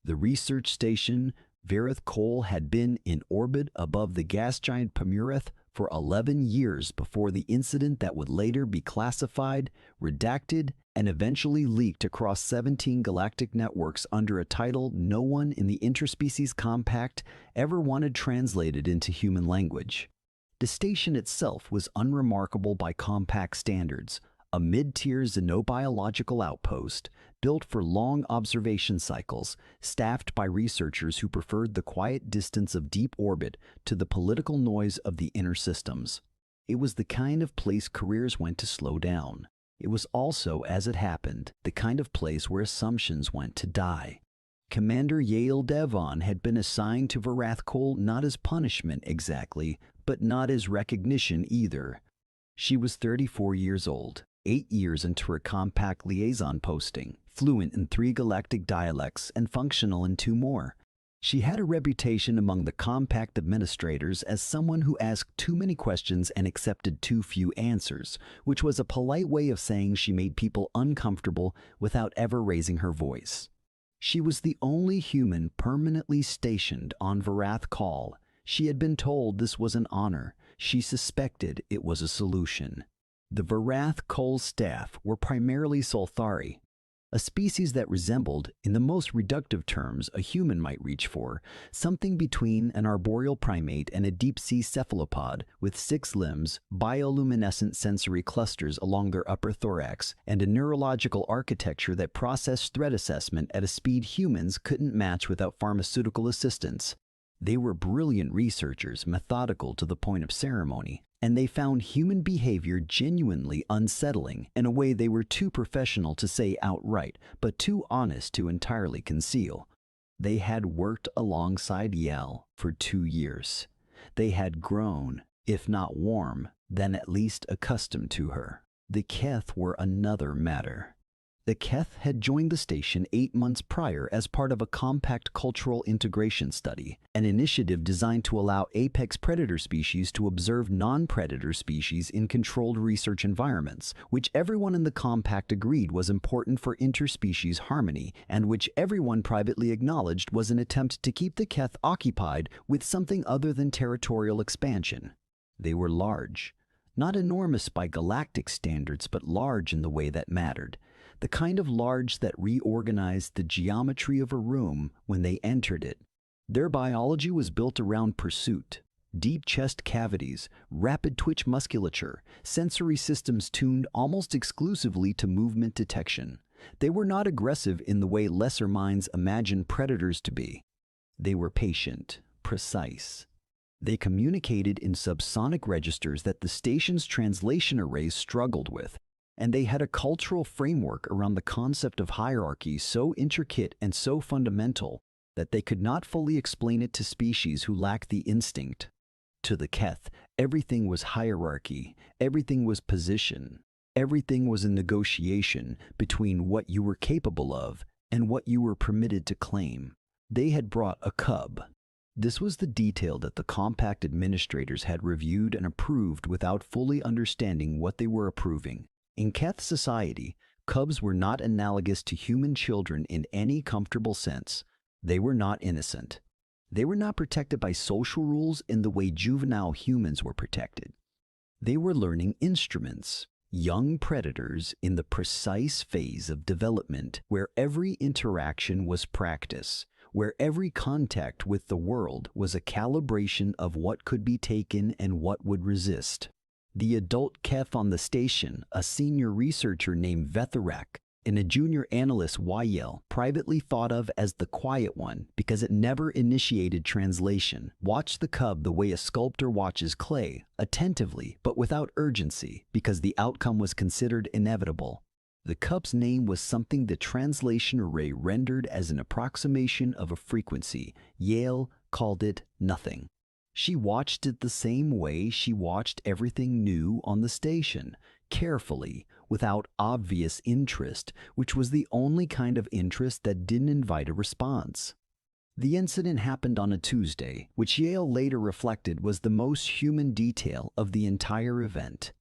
The research station, Verith Cole, had been in orbit above the gas giant Pamureth for 11 years before the incident that would later be classified, redacted, and eventually leaked across 17 galactic networks under a title no one in the Interspecies Compact ever wanted translated into human language. The station itself was unremarkable by compact standards, a mid-tier xenobiological outpost built for long observation cycles, staffed by researchers who preferred the quiet distance of deep orbit to the political noise of the inner systems. It was the kind of place careers went to slow down. It was also, as it happened, the kind of place where assumptions went to die. Commander Yael Devon had been assigned to Verath Cole not as punishment exactly, but not as recognition either. She was 34 years old, 8 years into her compact liaison posting, fluent in 3 galactic dialects and functional in 2 more. She had a reputation among the compact administrators as someone who asked too many questions and accepted too few answers, which was a polite way of saying she made people uncomfortable without ever raising her voice. She was the only human permanently stationed on Verath Cole. She had been told this was an honor. She suspected it was a solution. The Verath Cole staff were primarily Solthari, a species that resembled, in the most reductive terms a human might reach for, something between an arboreal primate and a deep-sea cephalopod with 6 limbs, bioluminescent sensory clusters along their upper thorax, and a neurological architecture that processed threat assessment at a speed humans couldn't match without pharmaceutical assistance. They were brilliant researchers, methodical to the point of ceremony, and they found human behavior genuinely unsettling in a way they were too professional to say outright, but too honest to entirely conceal. They had worked alongside Yael for 2 years. They had grown, if not warm, then at least accustomed to her. The Keth were another matter. The Keth had joined the station 8 months prior as part of a compact cultural integration study, an initiative designed to allow apex predator species to observe non-predator species in controlled research environments, which everyone in the compact agreed was important for interspecies harmony, and which everyone privately acknowledged was an attempt to keep the Keth occupied with something other than territorial expansion. They were large. Not enormous by galactic standards, but large in the way that mattered. The kind of large that reorganized the geometry of a room when they entered it. Their biology was built around pursuit, deep chest cavities, rapid twitch musculature, sensory systems tuned almost exclusively to movement detection. They were not aggressive in the way lesser minds imagine predators to be. They were patient, precise. They communicated in subsonic registers that the station's translation arrays struggled with, and they had a cultural framework around the concept of hierarchy so intricate and so fundamental that they could not fully explain it to species who lacked the instinct. To the Keth, everything was hierarchy, everything was position, everything was a negotiation between what you were capable of and what you were permitted to claim. They had brought a cub. This was the detail that the compact administrators had reviewed and approved without fully understanding what they were approving. In Keth society, cubs were not analogous to human children in any comfortable sense. They were not innocent. They were not protected by social rules in the way juvenile humans were protected. They were learning instruments, young predators in the precise phase of development where every interaction was practice, where every contact with the world was a calibration of what could be taken and what would resist. The adult Keth on the station, a senior researcher named Vetharak, and a junior analyst Yael, privately thought of as the quiet one because it never initiated translation, watched the cub the way a sculptor watches clay, attentively but without urgency because the outcome was considered inevitable. The cub's name was something the translation array rendered as an approximation of a frequency. Yael called it nothing. She watched it the same way she watched everything new on the station, carefully, without obvious interest, which was the only kind of interest that didn't invite a response. The incident happened on a Tuesday, which Yael later reflected was the most human detail of the entire event.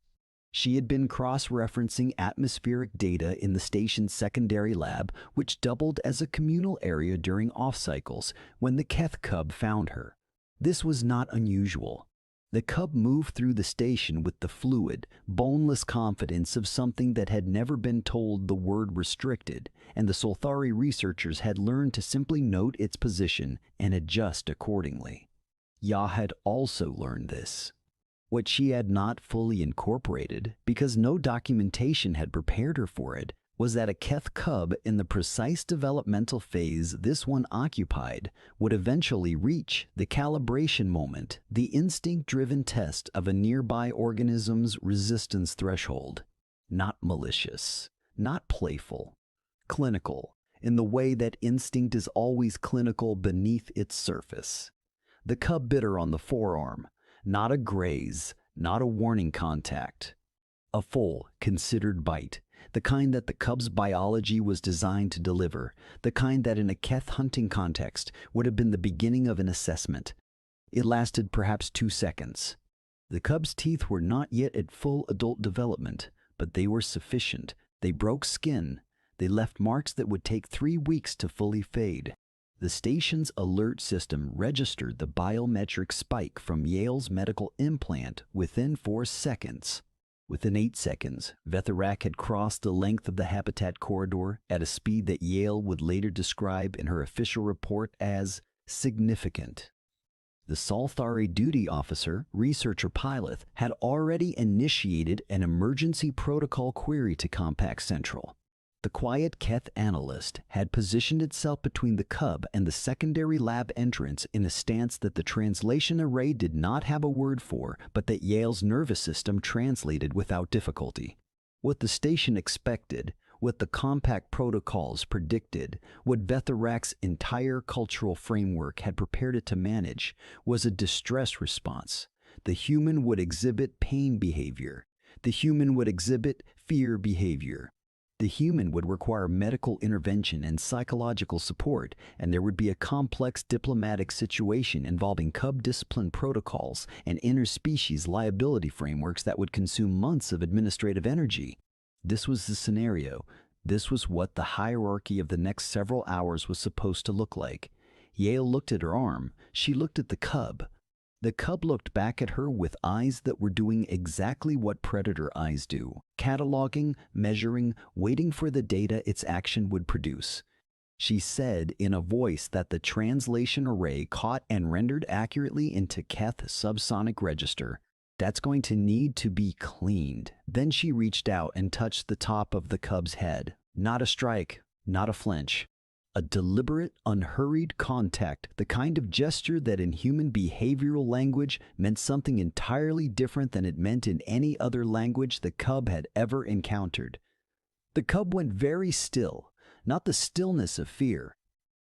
She had been cross-referencing atmospheric data in the station's secondary lab, which doubled as a communal area during off-cycles, when the Keth cub found her. This was not unusual. The cub moved through the station with the fluid, boneless confidence of something that had never been told the word restricted, and the Solthari researchers had learned to simply note its position and adjust accordingly. Ya had also learned this. What she had not fully incorporated, because no documentation had prepared her for it, was that a Keth cub in the precise developmental phase this one occupied would eventually reach the calibration moment, the instinct-driven test of a nearby organism's resistance threshold. Not malicious, not playful, clinical, in the way that instinct is always clinical beneath its surface. The cub bit her on the forearm, not a graze, not a warning contact. A full, considered bite. The kind that the cub's biology was designed to deliver, the kind that in a Keth hunting context would have been the beginning of an assessment. It lasted perhaps 2 seconds. The cub's teeth were not yet at full adult development, but they were sufficient. They broke skin. They left marks that would take 3 weeks to fully fade. The station's alert system registered the biometric spike from Yale's medical implant within 4 seconds. Within 8 seconds, Vetharak had crossed the length of the habitat corridor at a speed that Yale would later describe in her official report as significant. The Solthari duty officer, researcher pilot, had already initiated an emergency protocol query to Compact Central. The quiet Keth analyst had positioned itself between the cub and the secondary lab entrance in a stance that the translation array did not have a word for, but that Yale's nervous system translated without difficulty. What the station expected, what the compact protocols predicted, what Vetharak's entire cultural framework had prepared it to manage, was a distress response. The human would exhibit pain behavior. The human would exhibit fear behavior. The human would require medical intervention and psychological support, and there would be a complex diplomatic situation involving cub discipline protocols and interspecies liability frameworks that would consume months of administrative energy. This was the scenario. This was what the hierarchy of the next several hours was supposed to look like. Yale looked at her arm. She looked at the cub. The cub looked back at her with eyes that were doing exactly what predator eyes do, cataloging, measuring, waiting for the data its action would produce. She said in a voice that the translation array caught and rendered accurately into Keth subsonic register, "That's going to need to be cleaned." Then she reached out and touched the top of the cub's head. Not a strike, not a flinch. A deliberate, unhurried contact, the kind of gesture that in human behavioral language meant something entirely different than it meant in any other language the cub had ever encountered. The cub went very still, not the stillness of fear,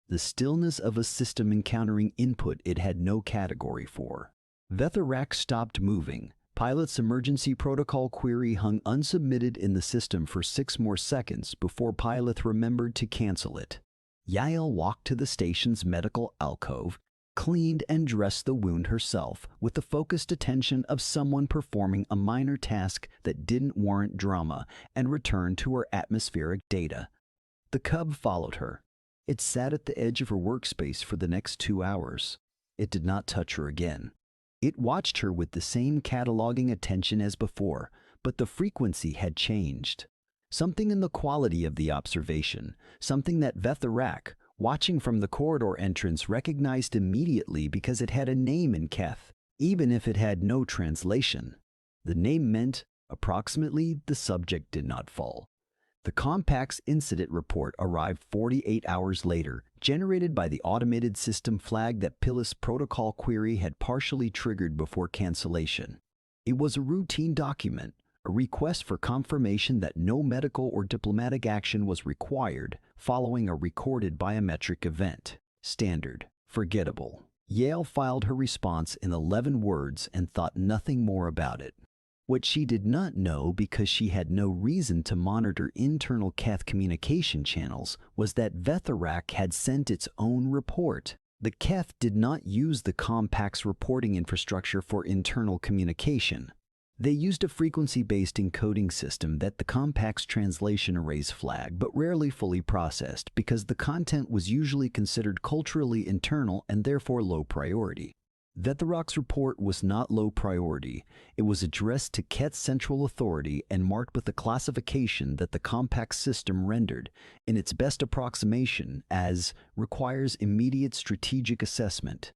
the stillness of a system encountering input it had no category for. Vetharak stopped moving. Pilot's emergency protocol query hung unsubmitted in the system for 6 more seconds before Pilot remembered to cancel it. Yael walked to the station's medical alcove, cleaned and dressed the wound herself with the focused attention of someone performing a minor task that didn't warrant drama, and returned to her atmospheric data. The cub followed her. It sat at the edge of her workspace for the next 2 hours. It did not touch her again. It watched her with the same cataloging attention as before, but the frequency had changed. Something in the quality of the observation, something that Vetharak, watching from the corridor entrance, recognized immediately because it had a name in Keth, even if it had no translation. The name meant, approximately, the subject did not fall. The Compact's incident report arrived 48 hours later, generated by the automated system flag that Pilis protocol query had partially triggered before cancellation. It was a routine document, a request for confirmation that no medical or diplomatic action was required following a recorded biometric event. Standard. Forgettable. Yale filed her response in 11 words and thought nothing more about it. What she did not know, because she had no reason to monitor internal Keth communication channels, was that Vetharak had sent its own report. The Keth did not use the Compact's reporting infrastructure for internal communication. They used a frequency-based encoding system that the Compact's translation arrays flag, but rarely fully processed because the content was usually considered culturally internal and therefore low priority. Vetherok's report was not low priority. It was addressed to Keth's central authority and marked with a classification that the Compact system rendered, in its best approximation, as requires immediate strategic assessment.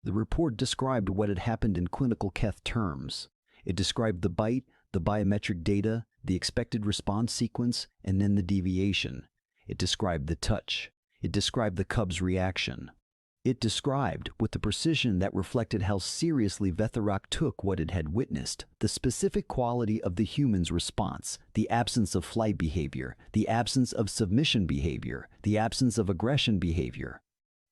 The report described what had happened in clinical Keth terms. It described the bite, the biometric data, the expected response sequence, and then the deviation. It described the touch. It described the cub's reaction. It described, with the precision that reflected how seriously Vetherok took what it had witnessed, the specific quality of the human's response, the absence of flight behavior, the absence of submission behavior, the absence of aggression behavior.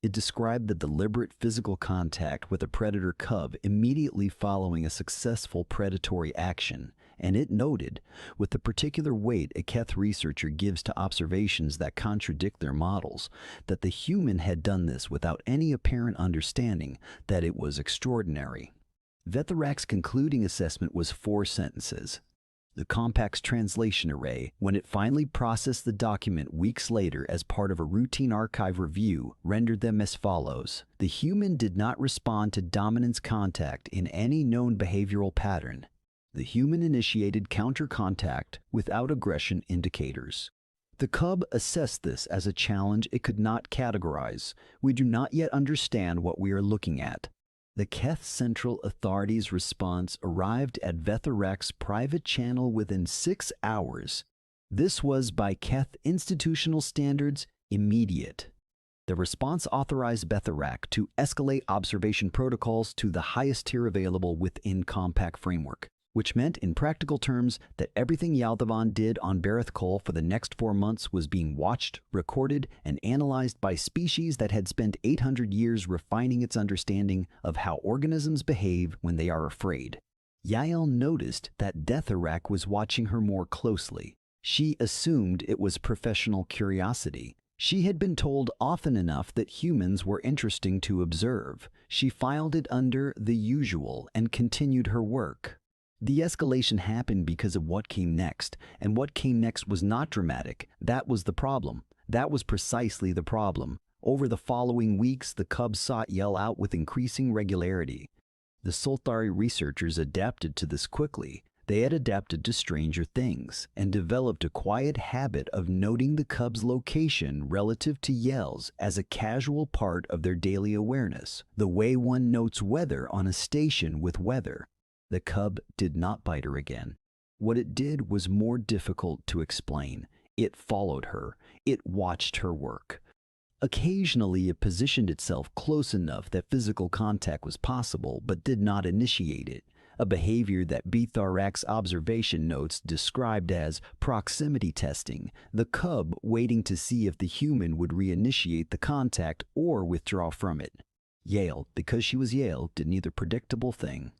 It described the deliberate physical contact with a predator cub immediately following a successful predatory action, and it noted, with the particular weight a Keth researcher gives to observations that contradict their models, that the human had done this without any apparent understanding that it was extraordinary. Vetherok's concluding assessment was 4 sentences. The Compact's translation array, when it finally processed the document weeks later as part of a routine archive review, rendered them as follows. The human did not respond to dominance contact in any known behavioral pattern. The human initiated counter-contact without aggression indicators. The cub assessed this as a challenge it could not categorize. We do not yet understand what we are looking at. The Keth Central Authority's response arrived at Vetherok's private channel within 6 hours. This was, by Keth institutional standards, immediate. The response authorized Vetherok to escalate observation protocols to the highest tier available within Compact framework, which meant in practical terms that everything Yaldabaoth did on Bareth Cole for the next 4 months was being watched, recorded, and analyzed by species that had spent 800 years refining its understanding of how organisms behave when they are afraid. Yael noticed that Vetherok was watching her more closely. She assumed it was professional curiosity. She had been told often enough that humans were interesting to observe. She filed it under the usual and continued her work. The escalation happened because of what came next, and what came next was not dramatic. That was the problem. That was precisely the problem. Over the following weeks, the cubs sought Yael out with increasing regularity. The Solthari researchers adapted to this quickly. They had adapted to stranger things, and developed a quiet habit of noting the cub's location relative to Yael's as a casual part of their daily awareness, the way one notes weather on a station with weather. The cub did not bite her again. What it did was more difficult to explain. It followed her. It watched her work. Occasionally, it positioned itself close enough that physical contact was possible, but did not initiate it, a behavior that Vetherok's observation notes described as proximity testing, the cub waiting to see if the human would reinitiate the contact or withdraw from it. Yael, because she was Yael, did neither predictable thing.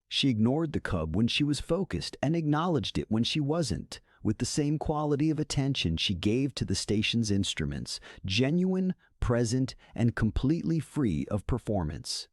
She ignored the cub when she was focused and acknowledged it when she wasn't, with the same quality of attention she gave to the station's instruments, genuine, present, and completely free of performance.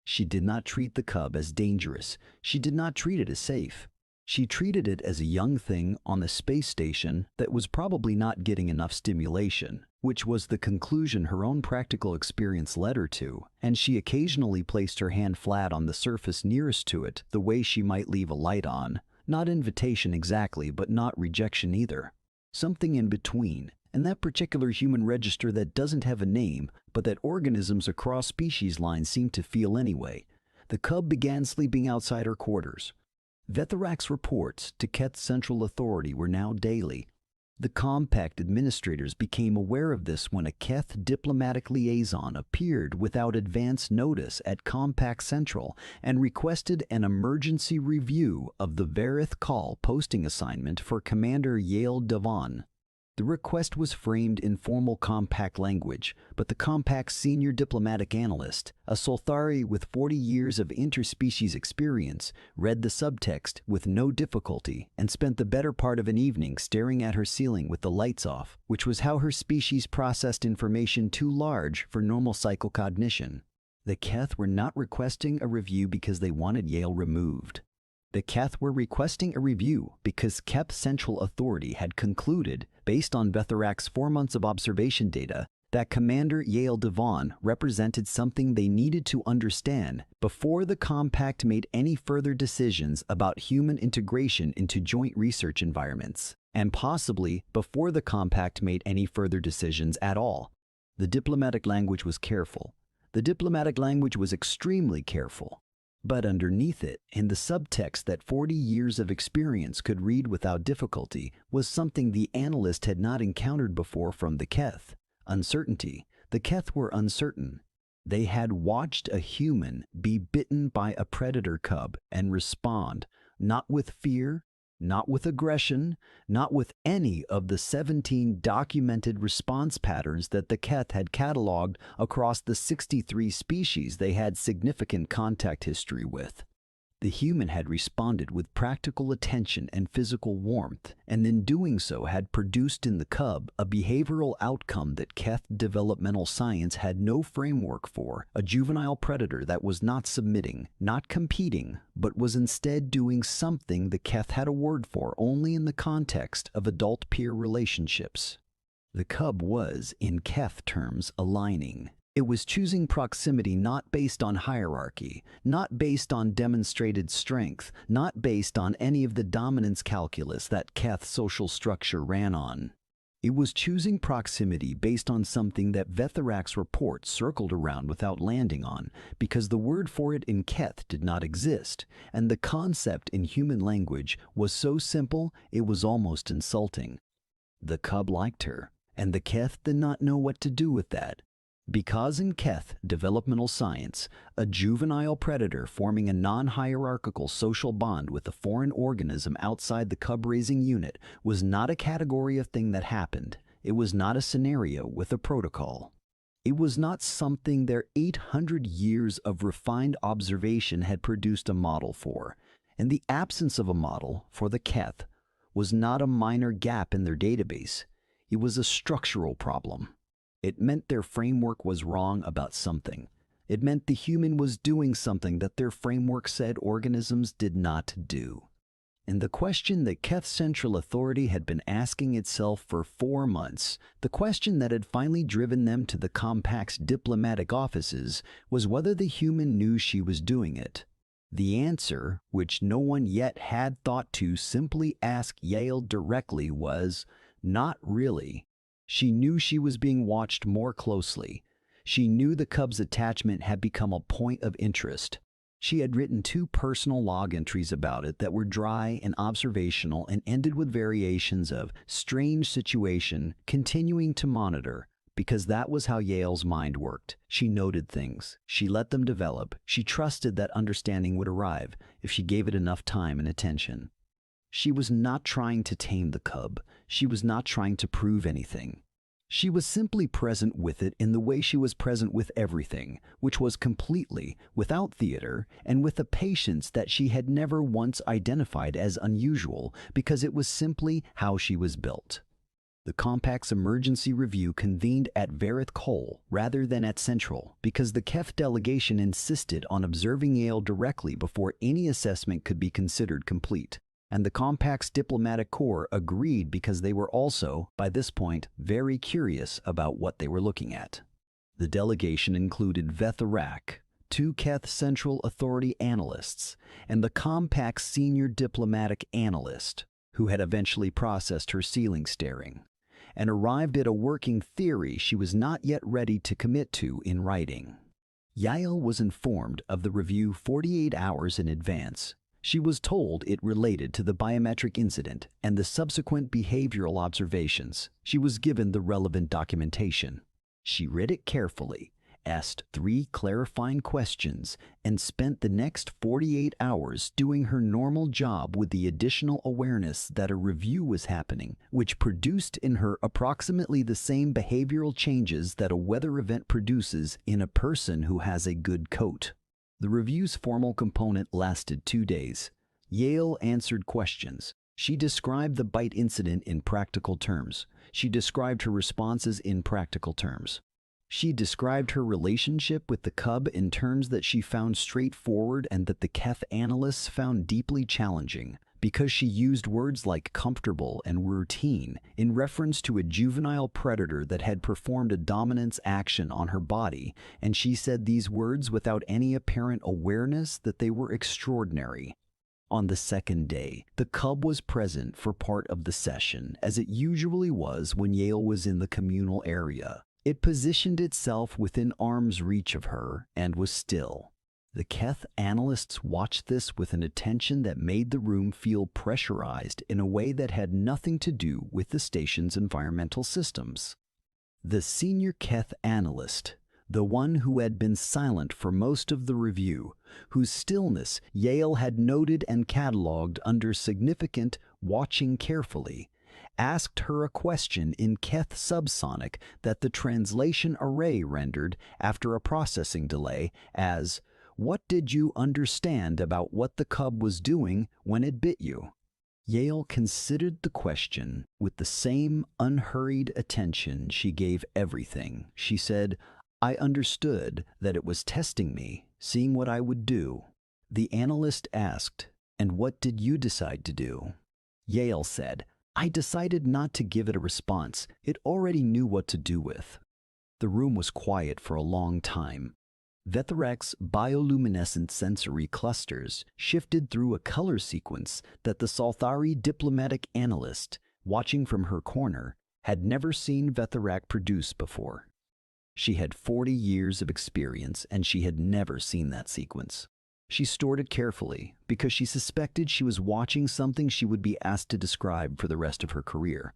She did not treat the cub as dangerous. She did not treat it as safe. She treated it as a young thing on the space station that was probably not getting enough stimulation, which was the conclusion her own practical experience led her to, and she occasionally placed her hand flat on the surface nearest to it, the way she might leave a light on. Not invitation exactly, but not rejection either. Something in between, and that particular human register that doesn't have a name, but that organisms across species lines seem to feel anyway. The cub began sleeping outside her quarters. Vetherok's reports to Keth's Central Authority were now daily. The Compact administrators became aware of this when a Keth diplomatic liaison appeared without advance notice at Compact Central and requested an emergency review of the Bareth Call posting assignment for Commander Yael Devon. The request was framed in formal Compact language, but the Compact's senior diplomatic analyst, a Solthari with 40 years of interspecies experience, read the subtext with no difficulty and spent the better part of an evening staring at her ceiling with the lights off, which was how her species processed information too large for normal psychocognition. The Keth were not requesting a review because they wanted Yael removed. The Keth were requesting a review because Keth Central Authority had concluded, based on Vethorak's 4 months of observation data, that Commander Yale Devon represented something they needed to understand before the Compact made any further decisions about human integration into joint research environments, and possibly before the Compact made any further decisions at all. The diplomatic language was careful. The diplomatic language was extremely careful. But underneath it, in the subtext that 40 years of experience could read without difficulty, was something the analyst had not encountered before from the Keth. Uncertainty. The Keth were uncertain. They had watched a human be bitten by a predator cub and respond, not with fear, not with aggression, not with any of the 17 documented response patterns that the Keth had cataloged across the 63 species they had significant contact history with. The human had responded with practical attention and physical warmth, and in doing so had produced in the cub a behavioral outcome that Keth developmental science had no framework for, a juvenile predator that was not submitting, not competing, but was instead doing something the Keth had a word for only in the context of adult peer relationships. The cub was, in Keth terms, aligning. It was choosing proximity not based on hierarchy, not based on demonstrated strength, not based on any of the dominance calculus that Keth social structure ran on. It was choosing proximity based on something that Vethorak's report circled around without landing on, because the word for it in Keth did not exist, and the concept in human language was so simple it was almost insulting. The cub liked her, and the Keth did not know what to do with that. Because in Keth developmental science, a juvenile predator forming a non-hierarchical social bond with a foreign organism outside the cub-raising unit was not a category of thing that happened. It was not a scenario with a protocol. It was not something their 800 years of refined observation had produced a model for. And the absence of a model for the Keth was not a minor gap in their database. It was a structural problem. It meant their framework was wrong about something. It meant the human was doing something that their framework said organisms did not do. And the question that Keth Central Authority had been asking itself for 4 months, the question that had finally driven them to the Compact's diplomatic offices, was whether the human knew she was doing it. The answer, which no one yet had thought to simply ask Yale directly, was, not really. She knew she was being watched more closely. She knew the cub's attachment had become a point of interest. She had written 2 personal log entries about it that were dry and observational and ended with variations of strange situation, continuing to monitor, because that was how Yale's mind worked. She noted things. She let them develop. She trusted that understanding would arrive if she gave it enough time and attention. She was not trying to tame the cub. She was not trying to prove anything. She was simply present with it in the way she was present with everything, which was completely, without theater, and with a patience that she had never once identified as unusual, because it was simply how she was built. The Compact's emergency review convened at Verith Cole rather than at Central, because the Keth delegation insisted on observing Yale directly before any assessment could be considered complete. And the Compact's diplomatic corps agreed because they were also, by this point, very curious about what they were looking at. The delegation included Vethorak, 2 Keth Central Authority analysts, and the Compact's senior diplomatic analyst, who had eventually processed her ceiling staring, and arrived at a working theory she was not yet ready to commit to in writing. Yale was informed of the review 48 hours in advance. She was told it related to the biometric incident and the subsequent behavioral observations. She was given the relevant documentation. She read it carefully, asked 3 clarifying questions, and spent the next 48 hours doing her normal job with the additional awareness that a review was happening, which produced in her approximately the same behavioral changes that a weather event produces in a person who has a good coat. The review's formal component lasted 2 days. Yale answered questions. She described the bite incident in practical terms. She described her responses in practical terms. She described her relationship with the cub in terms that she found straightforward and that the Keth analysts found deeply challenging, because she used words like comfortable and routine in reference to a juvenile predator that had performed a dominance action on her body, and she said these words without any apparent awareness that they were extraordinary. On the second day, the cub was present for part of the session, as it usually was when Yale was in the communal area. It positioned itself within arm's reach of her and was still. The Keth analysts watched this with an attention that made the room feel pressurized in a way that had nothing to do with the station's environmental systems. The senior Keth analyst, the one who had been silent for most of the review, whose stillness Yale had noted and cataloged under significant watching carefully, asked her a question in Keth subsonic that the translation array rendered after a processing delay as, "What did you understand about what the cub was doing when it bit you?" Yale considered the question with the same unhurried attention she gave everything. She said, "I understood that it was testing me, seeing what I would do." The analyst asked, "And what did you decide to do?" Yale said, "I decided not to give it a response. It already knew what to do with." The room was quiet for a long time. Vethorak's bioluminescent sensory clusters shifted through a color sequence that the Salthari diplomatic analyst, watching from her corner, had never seen Vethorak produce before. She had 40 years of experience, and she had never seen that sequence. She stored it carefully because she suspected she was watching something she would be asked to describe for the rest of her career.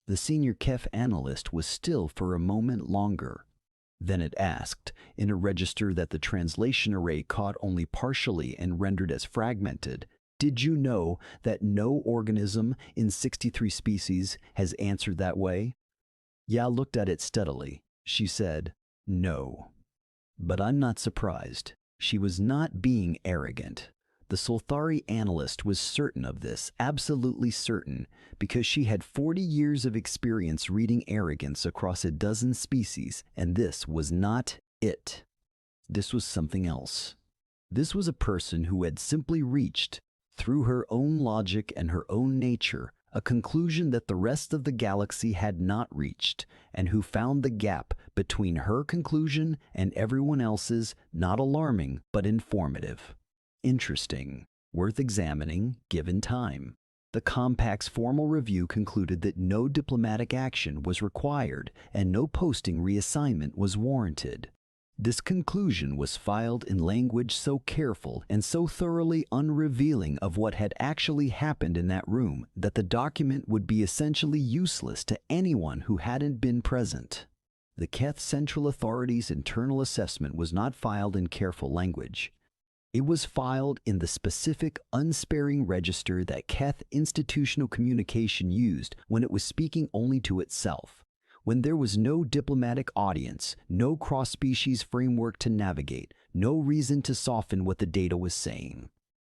The senior Keth analyst was still for a moment longer. Then it asked, in a register that the translation array caught only partially and rendered as fragmented, "Did you know that no organism in 63 species has answered that way?" Ya looked at it steadily. She said, "No." But I'm not surprised. She was not being arrogant. The Salthari analyst was certain of this, absolutely certain, because she had 40 years of experience reading arrogance across a dozen species, and this was not it. This was something else. This was a person who had simply reached, through her own logic and her own nature, a conclusion that the rest of the galaxy had not reached, and who found the gap between her conclusion and everyone else's not alarming but informative. Interesting, worth examining, given time. The Compact's formal review concluded that no diplomatic action was required and no posting reassignment was warranted. This conclusion was filed in language so careful and so thoroughly unrevealing of what had actually happened in that room that the document would be essentially useless to anyone who hadn't been present. The Keth Central Authority's internal assessment was not filed in careful language. It was filed in the specific, unsparing register that Keth Institutional Communication used when it was speaking only to itself, when there was no diplomatic audience, no cross-species framework to navigate, no reason to soften what the data was saying.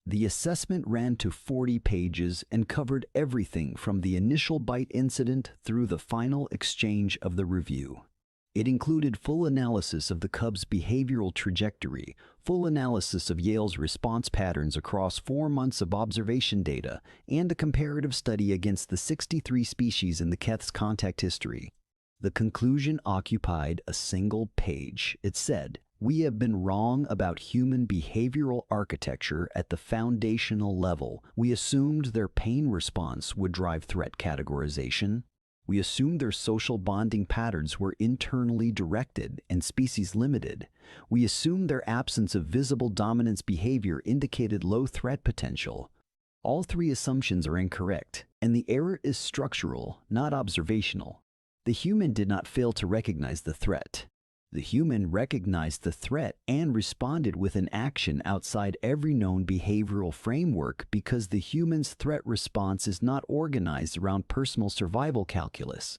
The assessment ran to 40 pages and covered everything from the initial bite incident through the final exchange of the review. It included full analysis of the cub's behavioral trajectory, full analysis of Yale's response patterns across 4 months of observation data, and a comparative study against the 63 species in the Keth's contact history. The conclusion occupied a single page. It said, "We have been wrong about human behavioral architecture at the foundational level. We assumed their pain response would drive threat categorization. We assumed their social bonding patterns were internally directed and species limited. We assumed their absence of visible dominance behavior indicated low threat potential. All 3 assumptions are incorrect, and the error is structural, not observational. The human did not fail to recognize the threat. The human recognized the threat and responded with an action outside every known behavioral framework because the human's threat response is not organized around personal survival calculus.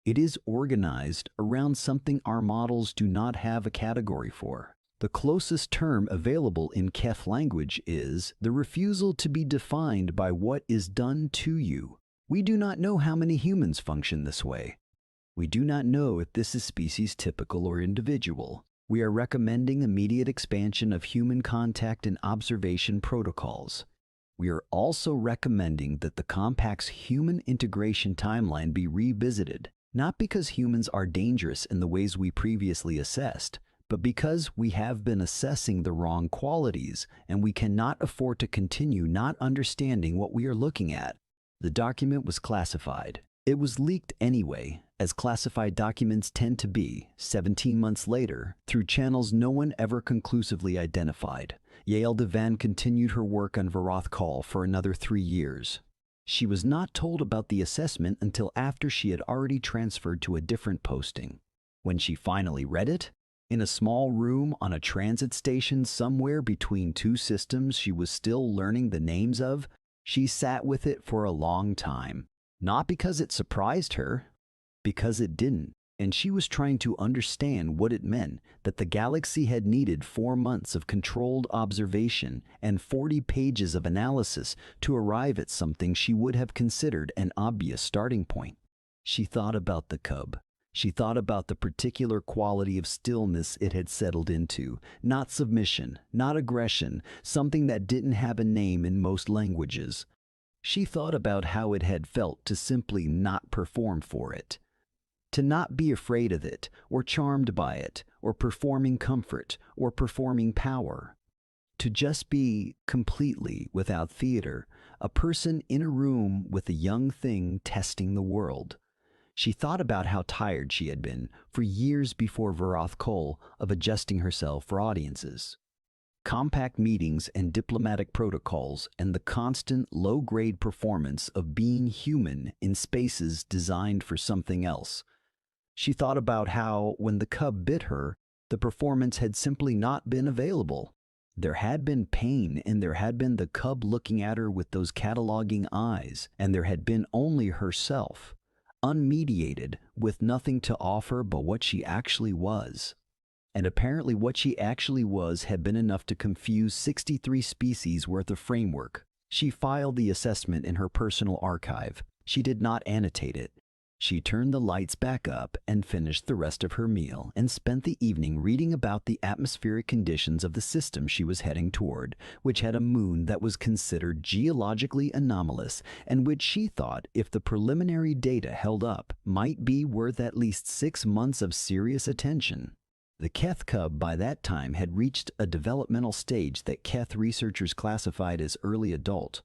It is organized around something our models do not have a category for. The closest term available in Keth language is the refusal to be defined by what is done to you. We do not know how many humans function this way. We do not know if this is species typical or individual. We are recommending immediate expansion of human contact and observation protocols. We are also recommending that the compact's human integration timeline be revisited, not because humans are dangerous in the ways we previously assessed, but because we have been assessing the wrong qualities and we cannot afford to continue not understanding what we are looking at. The document was classified. It was leaked anyway, as classified documents tend to be, 17 months later, through channels no one ever conclusively identified. Yael Devan continued her work on Varoth Call for another 3 years. She was not told about the assessment until after she had already transferred to a different posting. When she finally read it, in a small room on a transit station somewhere between two systems she was still learning the names of, she sat with it for a long time. Not because it surprised her, because it didn't, and she was trying to understand what it meant that the galaxy had needed 4 months of controlled observation and 40 pages of analysis to arrive at something she would have considered an obvious starting point. She thought about the cub. She thought about the particular quality of stillness it had settled into, not submission, not aggression, something that didn't have a name in most languages. She thought about how it had felt to simply not perform for it, to not be afraid of it, or charmed by it, or performing comfort, or performing power. To just be, completely without theater, a person in a room with a young thing testing the world. She thought about how tired she had been, for years before Varoth Cole, of adjusting herself for audiences. Compact meetings and diplomatic protocols, and the constant low-grade performance of being human in spaces designed for something else. She thought about how, when the cub bit her, the performance had simply not been available. There had been pain, and there had been the cub looking at her with those cataloging eyes, and there had been only herself, unmediated, with nothing to offer but what she actually was. And apparently what she actually was had been enough to confuse 63 species worth of framework. She filed the assessment in her personal archive. She did not annotate it. She turned the lights back up and finished the rest of her meal and spent the evening reading about the atmospheric conditions of the system she was heading toward, which had a moon that was considered geologically anomalous and which she thought, if the preliminary data held up, might be worth at least 6 months of serious attention. The Keth cub by that time had reached a developmental stage that Keth researchers classified as early adult.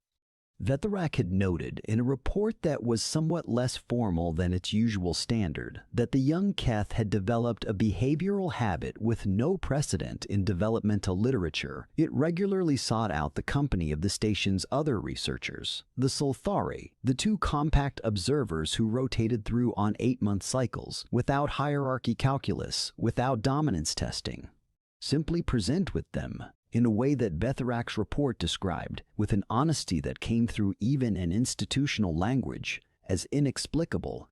Vethorak had noted in a report that was somewhat less formal than its usual standard that the young Keth had developed a behavioral habit with no precedent in developmental literature. It regularly sought out the company of the station's other researchers, the Solthari, the 2 compact observers who rotated through on 8-month cycles, without hierarchy calculus, without dominance testing. Simply present with them, in a way that Vethorak's report described, with an honesty that came through even an institutional language, as inexplicable.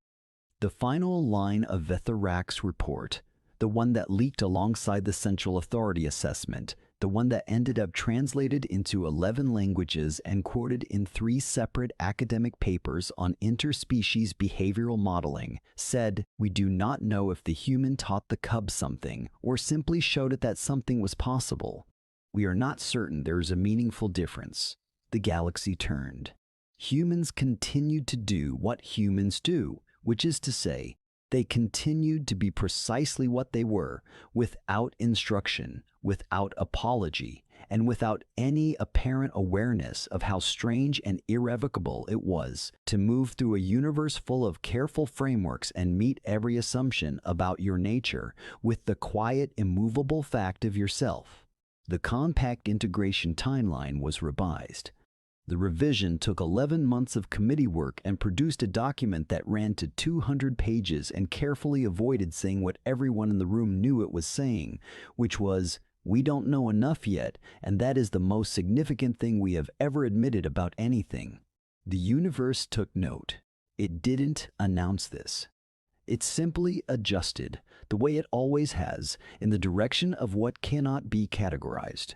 The final line of Vethorak's report, the one that leaked alongside the Central Authority assessment, the one that ended up translated into 11 languages and quoted in 3 separate academic papers on interspecies behavioral modeling, said, "We do not know if the human taught the cub something, or simply showed it that something was possible. We are not certain there is a meaningful difference." The galaxy turned. Humans continued to do what humans do, which is to say, they continued to be precisely what they were, without instruction, without apology, and without any apparent awareness of how strange and irrevocable it was to move through a universe full of careful frameworks and meet every assumption about your nature with the quiet, immovable fact of yourself. The compact integration timeline was revised. The revision took 11 months of committee work and produced a document that ran to 200 pages and carefully avoided saying what everyone in the room knew it was saying, which was, "We don't know enough yet, and that is the most significant thing we have ever admitted about anything." The universe took note. It didn't announce this. It simply adjusted, the way it always has, in the direction of what cannot be categorized.